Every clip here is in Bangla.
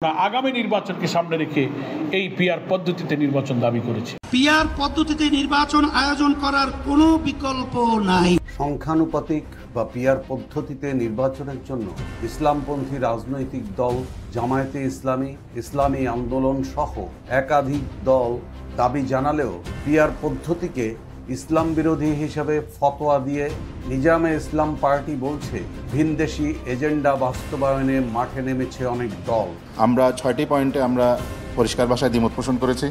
আগামী নির্বাচনকে সামনে রেখে এই পিআর পদ্ধতিতে নির্বাচন দাবি করেছে। পিআর পদ্ধতিতে নির্বাচন আয়োজন করার কোনো বিকল্প নাই। সংখ্যানুপাতিক বা পিআর পদ্ধতিতে নির্বাচনের জন্য ইসলামপন্থী রাজনৈতিক দল জামায়াতে ইসলামী, ইসলামী আন্দোলন সহ একাধিক দল দাবি জানালেও পিআর পদ্ধতিকে ইসলাম বিরোধী হিসেবে ফতোয়া দিয়ে নিজামে ইসলাম পার্টি বলছে ভিনদেশি এজেন্ডা বাস্তবায়নে মাঠে নেমেছে অনেক দল। আমরা 6টি পয়েন্টে আমরা পরিষ্কার ভাষায় দ্বিমত পোষণ করেছি,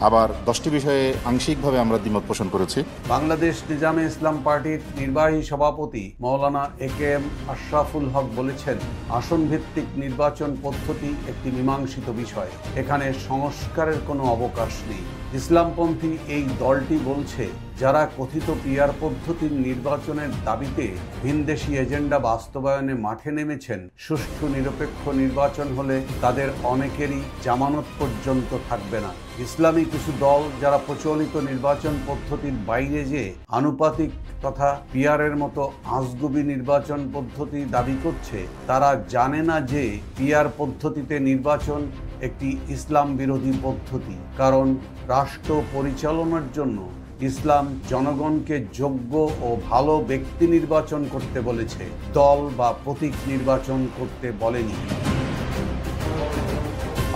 আবার 10টি বিষয়ে আংশিকভাবে আমরা দ্বিমত পোষণ করেছি। বাংলাদেশ নিজামে ইসলাম পার্টির নির্বাহী সভাপতি মাওলানা একেএম আশরাফুল হক বলেছেন, আসন ভিত্তিক নির্বাচন পদ্ধতি একটি মীমাংসিত বিষয়, এখানে সংস্কারের কোনো অবকাশ নেই। ইসলামপন্থী এই দলটি বলছে, যারা কথিত পিআর পদ্ধতির নির্বাচনের দাবিতে ভিনদেশি এজেন্ডা বাস্তবায়নে মাঠে নেমেছেন, সুষ্ঠু নিরপেক্ষ নির্বাচন হলে তাদের অনেকেরই জামানত পর্যন্ত থাকবে না। ইসলামী কিছু দল যারা প্রচলিত নির্বাচন পদ্ধতির বাইরে যে আনুপাতিক তথা পিআরের মতো আজগুবি নির্বাচন পদ্ধতি দাবি করছে, তারা জানে না যে পিআর পদ্ধতিতে নির্বাচন একটি ইসলাম বিরোধী পদ্ধতি। কারণ রাষ্ট্র পরিচালনার জন্য ইসলাম জনগণকে যোগ্য ও ভালো ব্যক্তি নির্বাচন করতে বলেছে, দল বা প্রতীক নির্বাচন করতে বলেনি।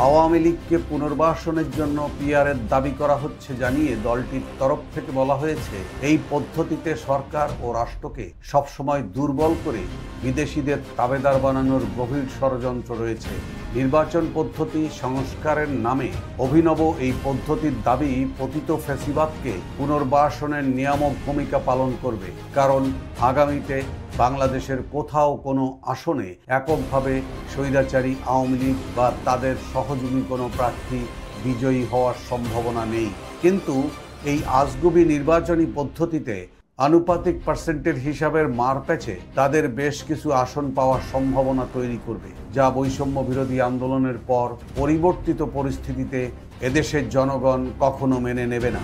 আওয়ামী লীগকে পুনর্বাসনের জন্য পিআরের দাবি করা হচ্ছে জানিয়ে দলটির তরফ থেকে বলা হয়েছে, এই পদ্ধতিতে সরকার ও রাষ্ট্রকে সবসময় দুর্বল করে বিদেশিদের তাবেদার বানানোর গভীর ষড়যন্ত্র রয়েছে। নির্বাচন পদ্ধতি সংস্কারের নামে অভিনব এই পদ্ধতির দাবি পতিত ফ্যাসিবাদকে পুনর্বাসনের নিয়ামক ভূমিকা পালন করবে। কারণ আগামীতে বাংলাদেশের কোথাও কোনো আসনে এককভাবে স্বৈরাচারী আওয়ামী লীগ বা তাদের সহযোগী কোনো প্রার্থী বিজয়ী হওয়ার সম্ভাবনা নেই। কিন্তু এই আজগুবি নির্বাচনী পদ্ধতিতে আনুপাতিক পার্সেন্টের হিসাবের মারপ্যাচে তাদের বেশ কিছু আসন পাওয়ার সম্ভাবনা তৈরি করবে, যা বৈষম্য বিরোধী আন্দোলনের পর পরিবর্তিত পরিস্থিতিতে এদেশের জনগণ কখনো মেনে নেবে না।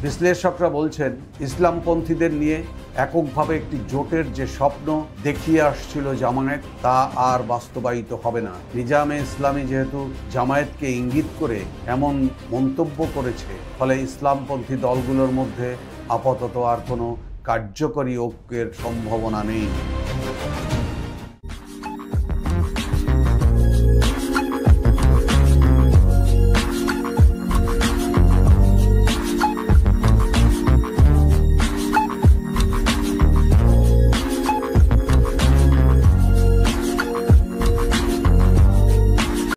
বিশ্লেষকরা বলছেন, ইসলামপন্থীদের নিয়ে এককভাবে একটি জোটের যে স্বপ্ন দেখিয়ে আসছিল জামায়াত, তা আর বাস্তবায়িত হবে না। নিজামে ইসলামী যেহেতু জামায়াতকে ইঙ্গিত করে এমন মন্তব্য করেছে, ফলে ইসলামপন্থী দলগুলোর মধ্যে আপাতত আর কোনো কার্যকরী ঐক্যের সম্ভাবনা নেই।